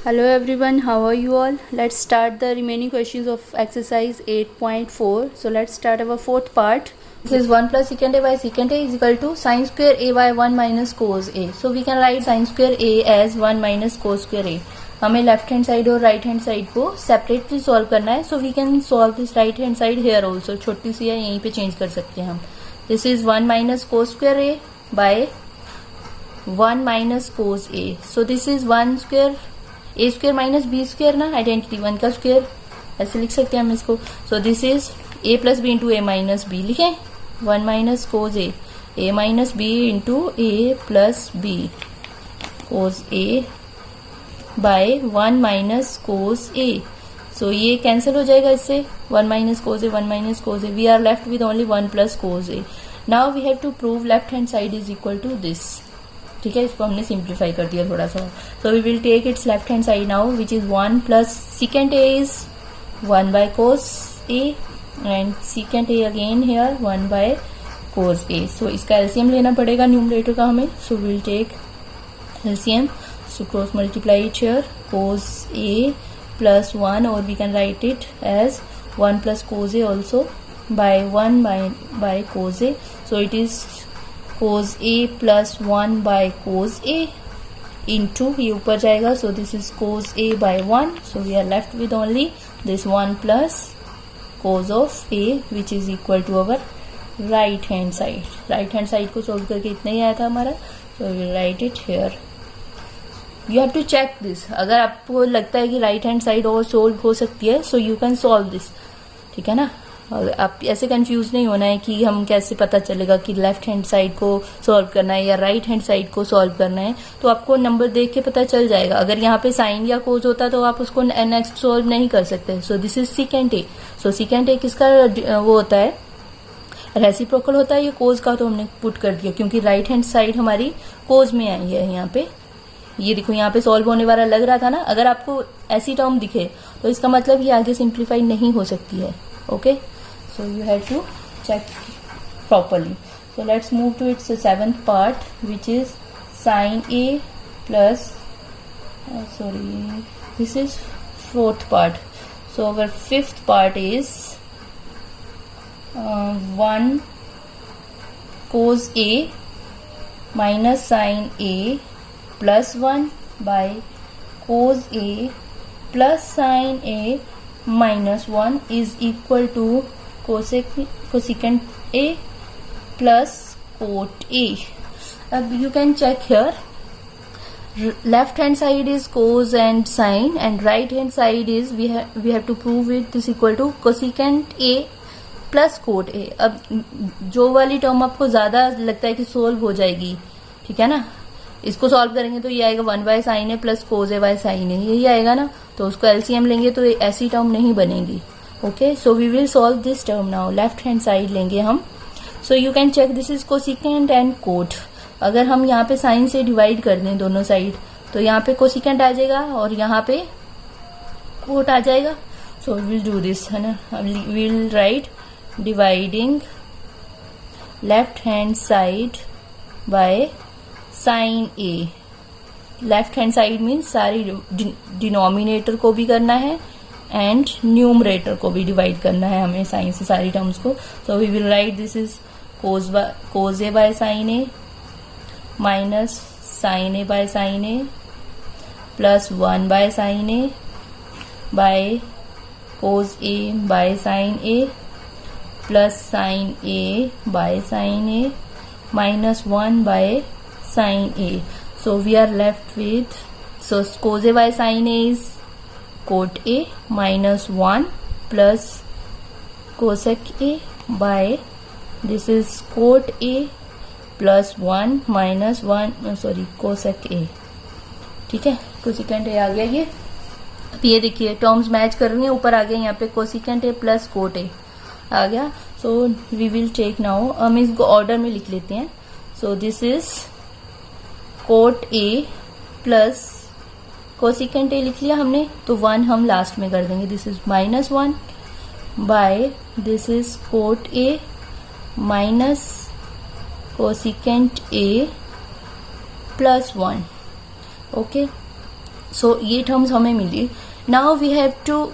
Hello everyone, how are you all? Let's start the remaining questions of exercise 8.4. So let's start our fourth part. This is 1 plus secant a by secant a is equal to sin square a by 1 minus cos a. So we can write sin square a as 1 minus cos square a. हमें left hand side और right hand side को separately solve करना है. So we can solve this right hand side here also. छोटी सी है, यहीं पे चेंज कर सकते हैं हम. This is 1 minus cos square A by 1 minus cos A. So this is 1 square A square minus B square ना, आइडेंटिटी 1 का स्क्वायर ऐसे लिख सकते हैं हम इसको. So this is A plus B into A minus B. लिखें 1 minus cos A minus B into A plus B cos A by 1 minus cos A. So ये कैंसिल हो जाएगा इससे. 1 minus cos A 1 minus cos A. We are left with only 1 plus cos A. Now we have to prove left hand side is equal to this. ठीक है, इसको हमने simplify कर दिया थोड़ा सा. So we will take its left hand side now, which is 1 plus secant a is 1 by cos A and secant a again here 1 by cos A. So इसका LCM लेना पड़ेगा न्यूमरेटर का हमें. So we will take LCM. So cross multiply it here, cos a plus 1, or we can write it as 1 plus cos a also by 1 by cos a. So it is cos a plus 1 by cos a into ये ऊपर जाएगा. So this is cos a by 1. So we are left with only this 1 plus cos of a, which is equal to our right hand side. Right hand side को solve करके इतना ही आया था हमारा. So we will write it here. You have to check this. अगर आपको लगता है कि राइट हैंड साइड और सोल्व हो सकती है, so you can solve this. ठीक है ना. आप ऐसे कंफ्यूज नहीं होना है कि हम कैसे पता चलेगा कि लेफ्ट हैंड साइड को सॉल्व करना है या राइट हैंड साइड को सॉल्व करना है. तो आपको नंबर देख के पता चल जाएगा. अगर यहाँ पे साइन या कोस होता तो आप उसको नेक्स्ट सॉल्व नहीं कर सकते. सो this is secant a. So secant a किसका वो होता है, रेसिप्रोकल होता है. ये कोस का तो हमने पुट कर दिया क्योंकि राइट हैंड साइड हमारी कोस में आई है. यहाँ पे ये देखो, यहाँ पे सॉल्व होने वाला लग रहा था ना. अगर आपको ऐसी टर्म दिखे तो इसका मतलब ये आगे सिंप्लीफाई नहीं हो सकती है. Okay, so you have to check properly. So let's move to its seventh part, which is sine A plus this is fourth part. So our fifth part is 1 cos a minus sin a plus 1 by cos a plus sin a minus 1 is equal to cosecant a plus cot a. अब you can check here. Left hand side is cos and sin, and right hand side is we have to prove it is equal to cosecant a plus cot a. अब जो वाली term आपको ज्यादा लगता है कि solve हो जाएगी, ठीक है ना, इसको सॉल्व करेंगे तो ये आएगा 1 by sine A plus cos A by sine A. यही आएगा ना. तो उसको एलसीएम लेंगे तो ऐसी टर्म नहीं बनेगी. Okay, so we will solve this term now. Left hand side लेंगे हम. So you can check this is cosecant and cot. अगर हम यहाँ पे साइन से डिवाइड कर दें दोनों साइड तो यहाँ पे कोसिकेंट आ जाएगा और यहाँ पे कोट आ जाएगा. सो विल डू दिस, है ना. Will write dividing left hand side by sine A. Left hand side means सारी डिनोमिनेटर को भी करना है एंड न्यूमरेटर को भी डिवाइड करना है हमें साइन से सारी टर्म्स को. So we will write this is cos A by sine A minus sine A by sine A plus 1 by sine A by cos A by sine A plus sine A by sine A minus 1 by sin a. So we are left with, so cos a by sin a is cot a minus 1 plus cosec a by this is cot a plus 1 minus 1 cosec a. ठीक है, cosecant a आ गया. ये अब ये देखिए terms match कर रही हैं. ऊपर आ गया यहाँ पे cosecant a plus cot a आ गया. So we will take now, हम इसको ऑर्डर में लिख लेते हैं. So this is cot A plus cosecant A लिख लिया हमने, तो 1 हम लास्ट में कर देंगे. This is minus 1 by this is cot A minus cosecant A plus 1. Okay, so ये टर्म्स हमें मिली. Now we have to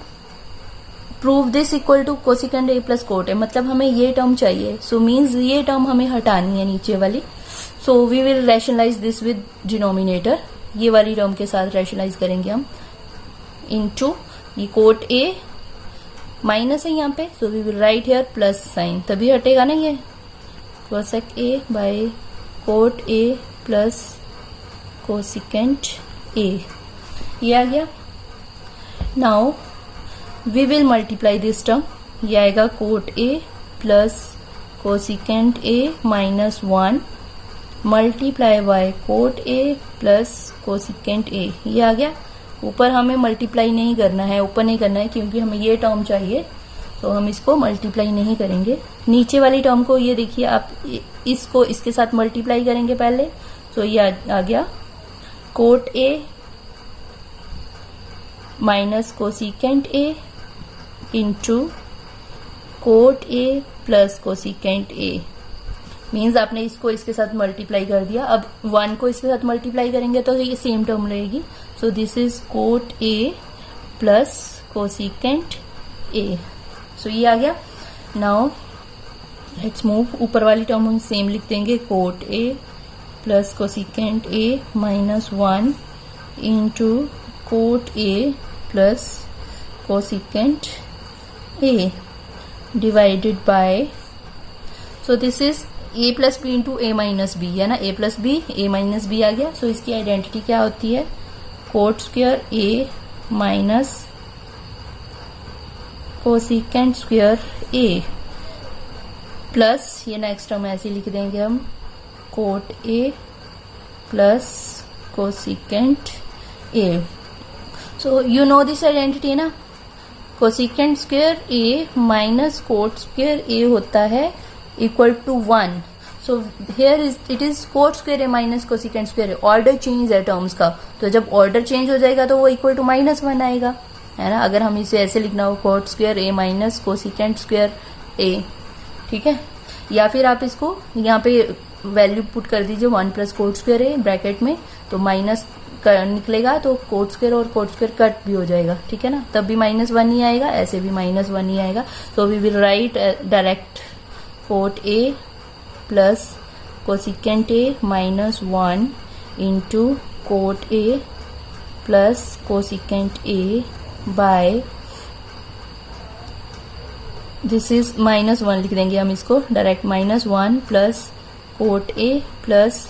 prove this equal to cosecant A plus cot A, मतलब हमें ये टर्म चाहिए. सो मीन्स ये term हमें हटानी है नीचे वाली. So we will rationalise this with denominator. ये वाली टर्म के साथ रैशनलाइज करेंगे हम. इनटू ये कोट ए माइनस है यहाँ पे, so we will write here plus sine, तभी हटेगा ना ये. Cosec A by cot A plus cosecant A, ये आ गया. Now we will multiply this term. ये आएगा cot A plus cosecant A minus 1 multiply by cot A plus cosecant A. ये आ गया. ऊपर हमें मल्टीप्लाई नहीं करना है, ऊपर नहीं करना है क्योंकि हमें ये टर्म चाहिए, तो हम इसको मल्टीप्लाई नहीं करेंगे. नीचे वाली टर्म को ये देखिए आप, इसको इसके साथ मल्टीप्लाई करेंगे पहले. तो ये आ गया coat A minus cosecant A into cot A plus cosecant A. Means आपने इसको इसके साथ मल्टीप्लाई कर दिया. अब 1 को इसके साथ मल्टीप्लाई करेंगे तो ये सेम टर्म रहेगी. So this is cot A plus cosecant A. So ये आ गया. Now let's move. ऊपर वाली टर्म हम सेम लिख देंगे, cot A plus cosecant A minus 1 into cot A plus cosecant A divided by, so this is A plus B into A minus B है ना. A plus B A minus B आ गया. So इसकी identity क्या होती है, cot square A minus cosecant square A plus, ये next term ऐसे लिख देंगे हम, cot A plus cosecant A. So you know this identity ना, cosecant square A minus cot square ए होता है equal to 1. So here it is cot square A minus cosecant square A. Order change है terms का, तो जब order change हो जाएगा तो वो इक्वल टू -1 आएगा, है ना. अगर हम इसे ऐसे लिखना हो, coat square A minus cosecant square ए, ठीक है. या फिर आप इसको यहाँ पे वैल्यू पुट कर दीजिए 1 plus cot square A bracket में, तो माइनस निकलेगा तो कोट स्क्वायर और कोट स्क्वायर कट भी हो जाएगा, ठीक है ना. तब भी -1 ही आएगा, ऐसे भी -1 ही आएगा. तो we will write direct cot A plus cosecant A minus 1 into cot A plus cosecant A by, this is -1 लिख देंगे हम इसको direct, -1 plus cot A plus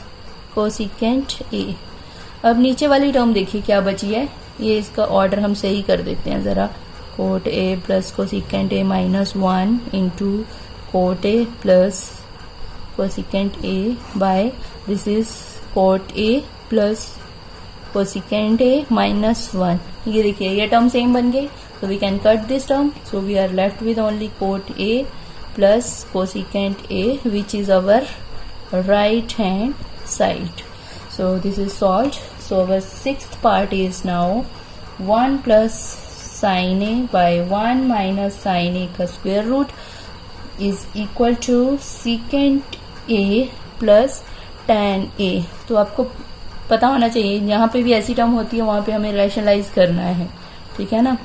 cosecant A. अब नीचे वाली टर्म देखिए क्या बची है. ये इसका ऑर्डर हम सही कर देते हैं जरा. Cot A plus cosecant A minus 1 into cot A plus cosecant A by, this is cot A plus cosecant A minus 1. ये देखिए ये टर्म सेम बन गई, so we can cut this term. So we are left with only cot A plus cosecant A, which is our right hand side. So this is solved. So our sixth part is now 1 plus sin A by 1 minus sin A का square root is equal to secant A plus tan A. तो आपको पता होना चाहिए, यहाँ पे भी ऐसी टर्म होती है, वहां पे हमें रैशनलाइज करना है, ठीक है ना.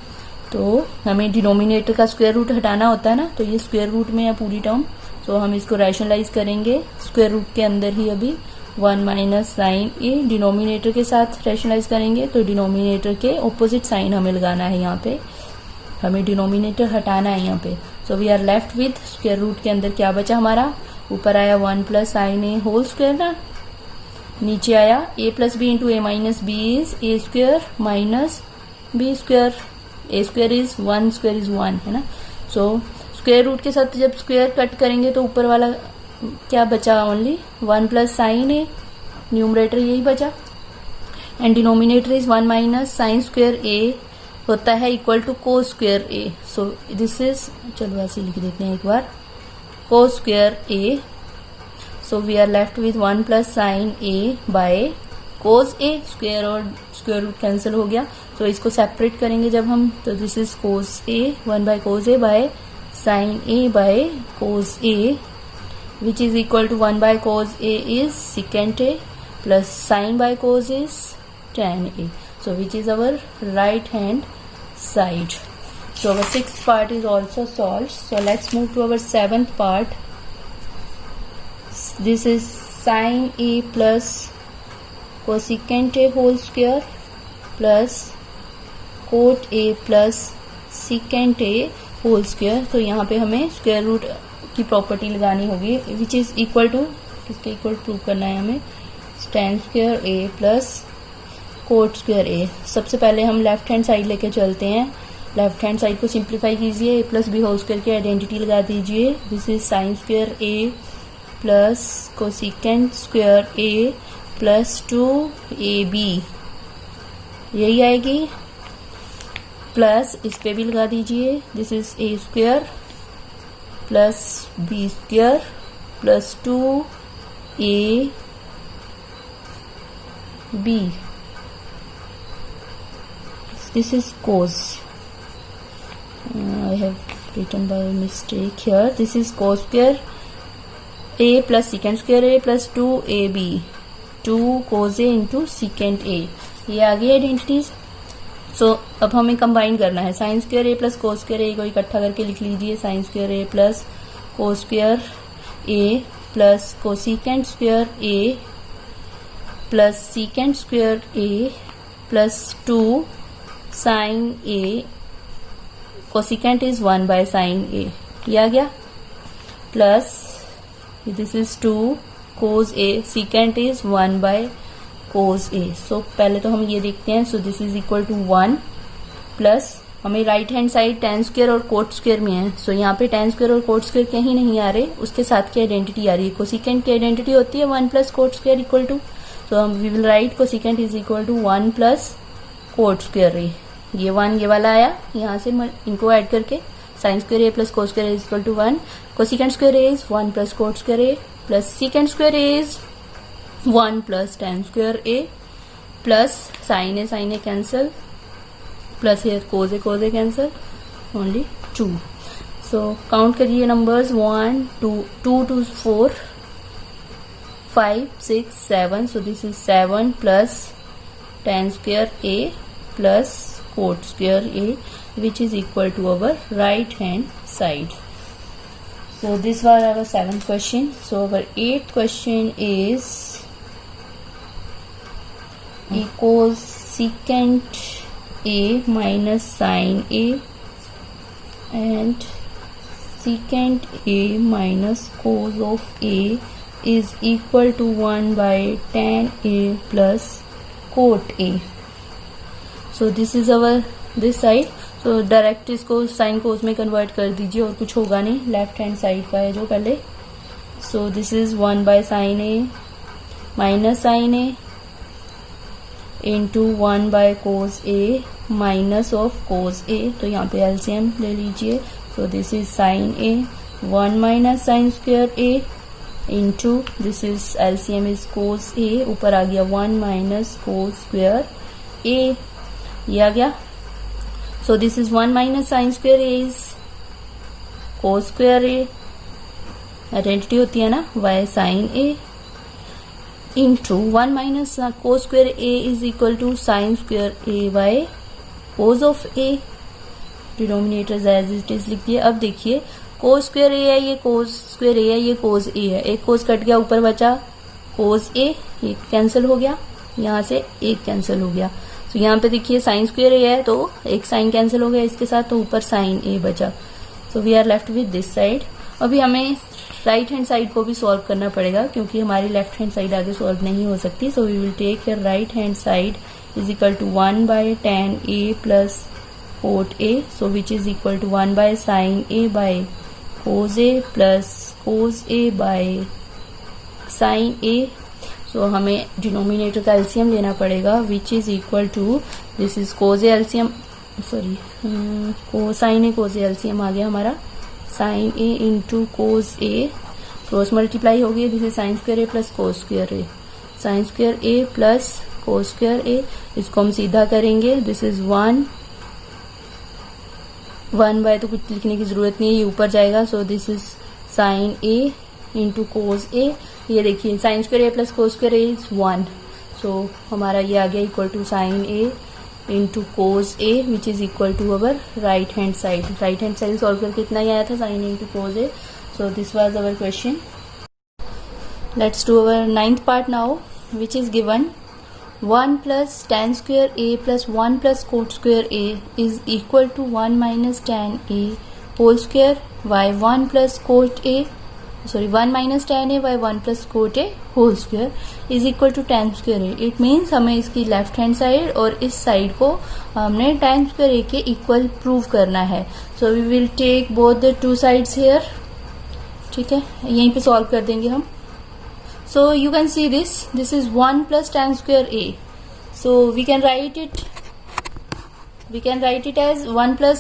तो हमें डिनोमिनेटर का स्क्वायर रूट हटाना होता है ना, तो ये स्क्वायर रूट में है पूरी टर्म. तो हम इसको रैशनलाइज करेंगे स्क्वायर रूट के अंदर ही. अभी 1 माइनस साइन ए डिनोमिनेटर के साथ रैशनलाइज करेंगे, तो डिनोमिनेटर के ऑपोजिट साइन हमें लगाना है. यहाँ पे हमें डिनोमिनेटर हटाना है यहाँ पे. So we are left with square root के अंदर क्या बचा हमारा, ऊपर आया 1 plus sine A whole square ना, नीचे आया a plus B into A minus B is A square minus B square. A square is 1, square is 1, है ना. सो स्क्वायर रूट के साथ जब स्क्वायर कट करेंगे तो ऊपर वाला क्या बचा, only 1 plus sine a, numerator यही बचा. And denominator is 1 minus sine square ए होता है equal to cos square a. So this is, चलो ऐसे लिख देते हैं एक बार, cos square a. So we are left with 1 plus sine A by cos a. Square और स्क्वायर रूट कैंसिल हो गया, तो इसको सेपरेट करेंगे जब हम, तो this is cos A, 1 by cos A by sine A by cos A, which is equal to 1 by cos A is secant A plus sine by cos is tan A. so which is our right hand side. So our sixth part is also solved. So let's move to our seventh part. This is sin a plus cosecant a whole square plus cot a plus secant a whole square. तो यहाँ पे हमें square root की property लगानी होगी which is equal to, किसके equal prove करना है हमें, tan square A plus cot square A. सबसे पहले हम लेफ्ट हैंड साइड लेके चलते हैं. लेफ्ट हैंड साइड को सिंप्लीफाई कीजिए, A plus B whole square की आइडेंटिटी लगा दीजिए. This is sine square A plus cosecant square A plus 2ab, यही आएगी. प्लस इस पे भी लगा दीजिए. This is A square plus B square plus 2ab. This is cos. I have written by mistake here. This is cos square a plus secant square a plus 2ab. 2 cos a into secant a. ये आ गई identities. सो अब हमें combine करना है. Sine square A plus cos square a को इकट्ठा करके लिख लीजिए. Sine square A plus cos square A plus cosecant square A plus secant square A plus 2 sine a. Cosecant is 1 by sine a, ये आ गया. Plus this is 2 cos a, secant is 1 by cos A. So पहले तो हम ये देखते हैं. So this is equal to 1 plus हमें right hand side tan square और कोट स्क्वायर में है. सो यहाँ पे tan स्क्वायर और कोट स्क्वायर कहीं नहीं आ रहे, उसके साथ की आइडेंटिटी आ रही है. कोसिकेंट की आइडेंटिटी होती है 1 plus cot square equal to. So हम we will write cosecant is equal to 1 plus cot square a. ये 1 ये वाला आया, यहाँ से इनको ऐड करके sine square A plus cot square is equal to 1. Cosecant square a is 1 plus cot square A plus secant square a is 1 plus tan square A plus sine a cancel plus here cos a cancel, only 2. So count करिए numbers 1 2 2 to 4 5 6 7. So this is 7 plus tan square A plus cot square a which is equal to our right hand side. So this was our 7th question. So our 8th question is cosecant a minus sin a and secant a minus cos of a is equal to 1 by tan a plus cot a. So this is our this side. तो direct इसको sine cos में convert कर दीजिए और कुछ होगा नहीं. Left hand side का है जो पहले. So this is 1 by sine A minus sine a into 1 by cos A minus of cos a. तो यहाँ पे एलसीएम ले लीजिए. So this is sine a 1 minus sine square a into this is LCM is cos a. ऊपर आ गया 1 minus cos square a, ये आ गया. So this is 1 minus sin square a is cos square a, identity होती है ना y sin a into 1 minus cos square a is equal to sin square a by cos of a. Denominators as it is लिख दिए. अब देखिए cos square a है, ये cos square a है, ये cos a है. एक cos कट गया, ऊपर बचा cos a, ये कैंसिल हो गया, यहाँ से एक कैंसिल हो गया. तो यहाँ पे देखिए साइन स्क्वायर ए है तो एक साइन कैंसिल हो गया इसके साथ, तो ऊपर साइन ए बचा. So we are left with this side. अभी हमें राइट हैंड साइड को भी सॉल्व करना पड़ेगा क्योंकि हमारी लेफ्ट हैंड साइड आगे सॉल्व नहीं हो सकती. So we will take here right hand side is equal to 1 बाय tan a plus cot a. So which is equal to 1 by sine a by cos a plus cos a by sine a. सो हमें denominator का LCM लेना पड़ेगा which is equal to this is cos A LCM, sorry sine A cos A LCM आ गया हमारा. Sine a into cos a cross multiply हो गई. This is sine square A plus cos square a. Sine square A plus cos square a, इसको हम सीधा करेंगे. This is 1 bye तो कुछ लिखने की जरूरत नहीं है, ये ऊपर जाएगा. So this is sine a into cos a. ये देखिए sine square A plus cos square a is 1. सो हमारा ये आ गया equal to sine a into cos A which is equal to our right hand side solve करके इतना ही आया था, sine into cos A. So this was our question. Let's do our 9th part now, which is given 1 plus tan square a plus 1 plus cot square a is equal to 1 minus tan a whole square by 1 plus cot a, sorry 1 minus tan a by 1 plus cot a whole square is equal to tan square a. It means हमें इसकी left hand side और इस side को हमने tan square a के equal prove करना है. So we will take both the two sides here. ठीक है, यहीं पे सॉल्व कर देंगे हम. So you can see this is 1 plus tan square a. So we can write it as 1 plus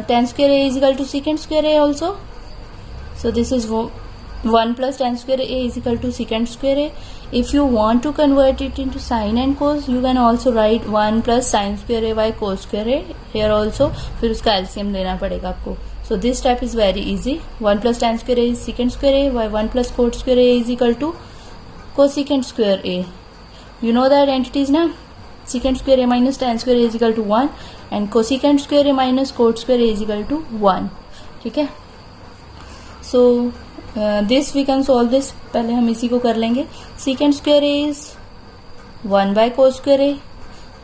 tan square a is equal to secant square a also. So this is 1 plus tan square a is equal to secant square a. If you want to convert it into sine and cos, you can also write 1 plus sine square a by cos square a here also. फिर उसका LCM लेना पड़ेगा आपको. So this step is very easy. 1 plus tan square a is secant square a by 1 plus cot square a is equal to cosecant square a. You know the identities na? Secant square a minus tan square a is equal to 1 and cosecant square a minus cot square a is equal to 1. ठीक है. So this we can solve this. पहले हम इसी को कर लेंगे. Secant square a is 1 by cos square a.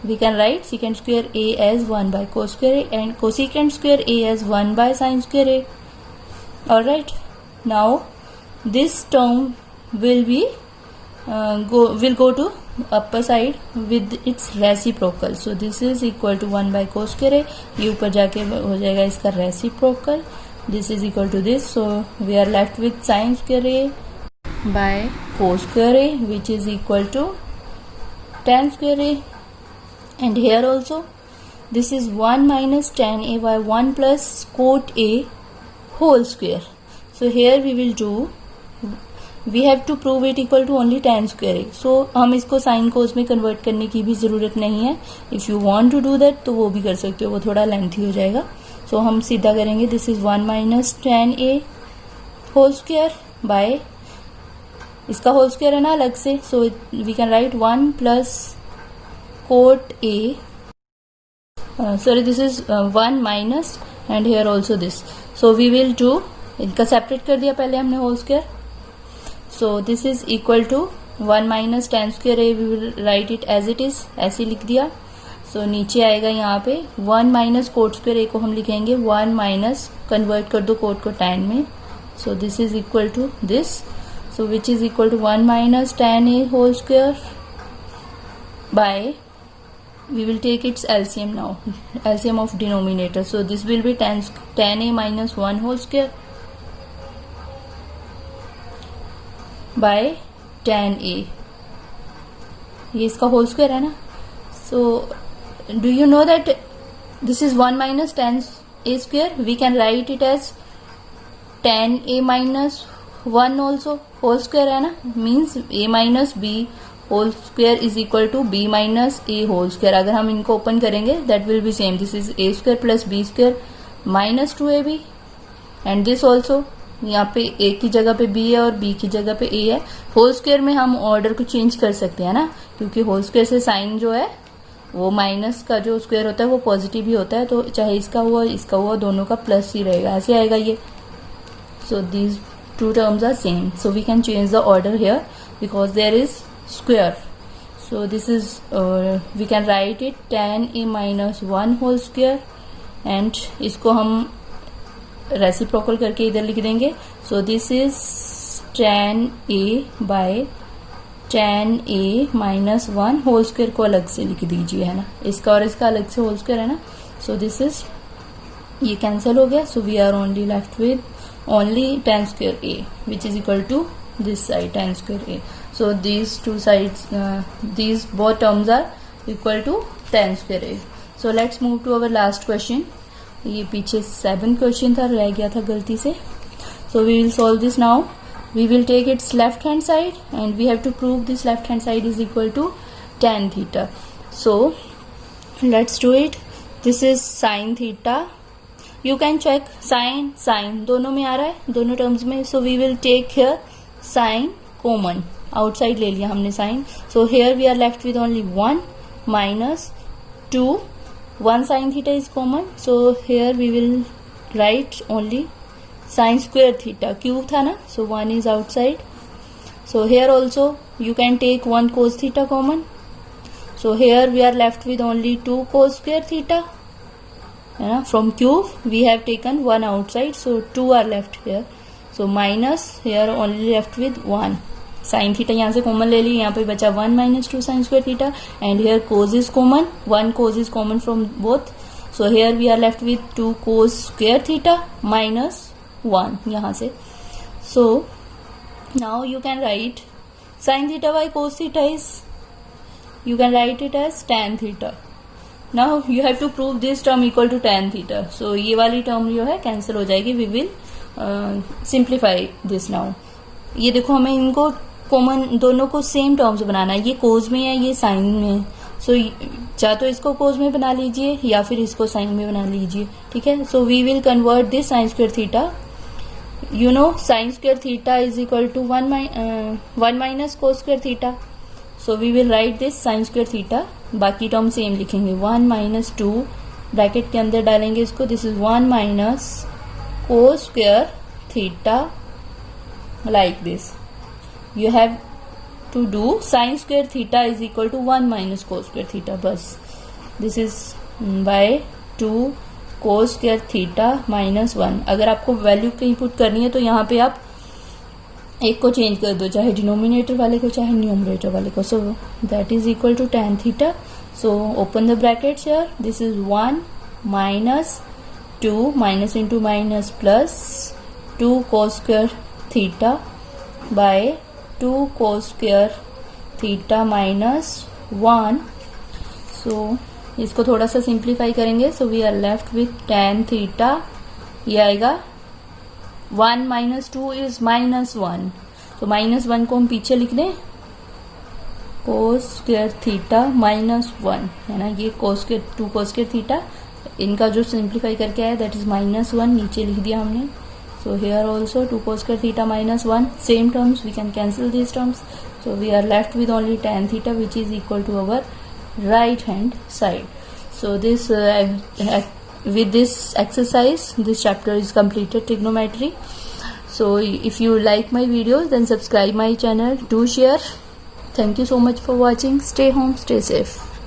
We can write secant square a as 1 by cos square a and cosecant square a as 1 by sin square a. Alright. Now this term will be will go to upper side with its reciprocal. So this is equal to 1 by cos square a. ये ऊपर जाके हो जाएगा इसका reciprocal. This is equal to this. So we are left with sin square a by cos square a which is equal to tan square a. And here also this is 1 minus tan a by 1 plus cot a whole square. So here we will do, we have to prove it equal to only tan square a. So हम इसको sine cos में convert करने की भी ज़रूरत नहीं है. If you want to do that तो वो भी कर सकते हो, वो थोड़ा लेंथी हो जाएगा. सो हम सीधा करेंगे. This is 1 minus tan a whole square by, इसका होल स्क्वायर है ना अलग से. So we can write 1 plus cot a, sorry this is 1 minus and here also this. So we will do, इनका सेपरेट कर दिया पहले हमने whole square. So this is equal to 1 minus tan square a. We will write it as it is, ऐसे लिख दिया. So नीचे आएगा यहाँ पे 1 minus cot square a को हम लिखेंगे 1 minus, कन्वर्ट कर दो cot को tan में. So this is equal to this. So which is equal to 1 minus tan a whole square by, we will take its LCM now, LCM of denominator. So this will be tan a minus 1 whole square by tan a. ये इसका whole square है ना. So do you know that this is 1 minus tan a square. We can write it as tan a minus 1 also whole square है ना. Means a minus b whole square is equal to b minus a whole square. अगर हम इनको open करेंगे that will be same. This is a square plus b square minus 2ab and this also. यहाँ पे a की जगह पे b है और b की जगह पे a है. होल स्क्वायर में हम ऑर्डर को चेंज कर सकते हैं ना, क्योंकि होल स्क्वायर से साइन जो है वो माइनस का जो स्क्वायर होता है वो पॉजिटिव ही होता है. तो चाहे इसका हुआ दोनों का प्लस ही रहेगा, ऐसे आएगा ये. So these two terms are same. So we can change the order here because there is square. So this is, we can write it tan a minus 1 whole square and इसको हम reciprocal करके इधर लिख देंगे. So this is tan a by tan a minus 1 whole square को अलग से लिख दीजिए, है ना. इसका और इसका अलग से होल स्क्वायर है ना. सो दिस इज, ये कैंसिल हो गया. So we are only left with only tan square a which is equal to this side tan square a. So these two sides, these both terms are equal to tan square a. So let's move to our last question. ये पीछे 7 question था, रह गया था गलती से. So we will solve this now. We will take its left hand side and we have to prove this left hand side is equal to tan theta. So let's do it. This is sin theta. You can check sin दोनों में आ रहा है, दोनों terms में. So we will take here sin common, outside ले लिया हमने sin. So here we are left with only 1 minus 2 1 sin theta is common, so here we will write only sin square theta. Cube tha na, so 1 is outside. So here also you can take 1 cos theta common. So here we are left with only 2 cos square theta. From cube we have taken 1 outside, so 2 are left here. So minus here only left with 1 sin theta. यहाँ से common ले ली, यहाँ पे बचा 1 minus 2 sin square theta, and here cos is common, 1 cos is common from both. So here we are left with 2 cos square theta minus 1 यहाँ से. So now you can write sin theta by cos theta is, you can write it as tan theta. Now you have to prove this term equal to tan theta. So ये वाली term जो है cancel हो जाएगी. We will simplify this now. ये देखो हमें इनको कॉमन दोनों को सेम टर्म्स बनाना है. ये कोस में है, ये साइन में है. सो चाहे तो इसको कोस में बना लीजिए या फिर इसको साइन में बना लीजिए. ठीक है. So we will convert this sine square theta. You know sine square theta is equal to 1 minus cos square theta. So we will write this sine square theta. बाकी टर्म सेम लिखेंगे. 1 minus 2 bracket के अंदर डालेंगे इसको. This is 1 minus cos square theta like this. You have to do sin square theta is equal to 1 minus cos square theta. बस this is by 2 cos square theta minus 1. अगर आपको value कहीं put करनी है तो यहाँ पे आप एक को चेंज कर दो, चाहे डिनोमिनेटर वाले को चाहे न्यूमरेटर वाले को. So that is equal to tan theta. So open the brackets here. This is 1 minus 2 minus into minus plus 2 cos square theta by 2 cos square theta minus 1. So इसको थोड़ा सा सिंप्लीफाई करेंगे. So we are left with tan theta. ये आएगा 1 minus 2 is minus 1. तो minus 1 को हम पीछे लिख दें. cos square theta minus 1 है ना. ये cos square 2 cos square theta इनका जो सिंप्लीफाई करके आया दैट इज माइनस 1. नीचे लिख दिया हमने. So here also 2 cos square theta minus 1. Same terms we can cancel this terms. So we are left with only tan theta which is equal to our right hand side. So this with this exercise this chapter is completed, trigonometry. So if you like my videos then subscribe my channel, do share. Thank you so much for watching. Stay home, stay safe.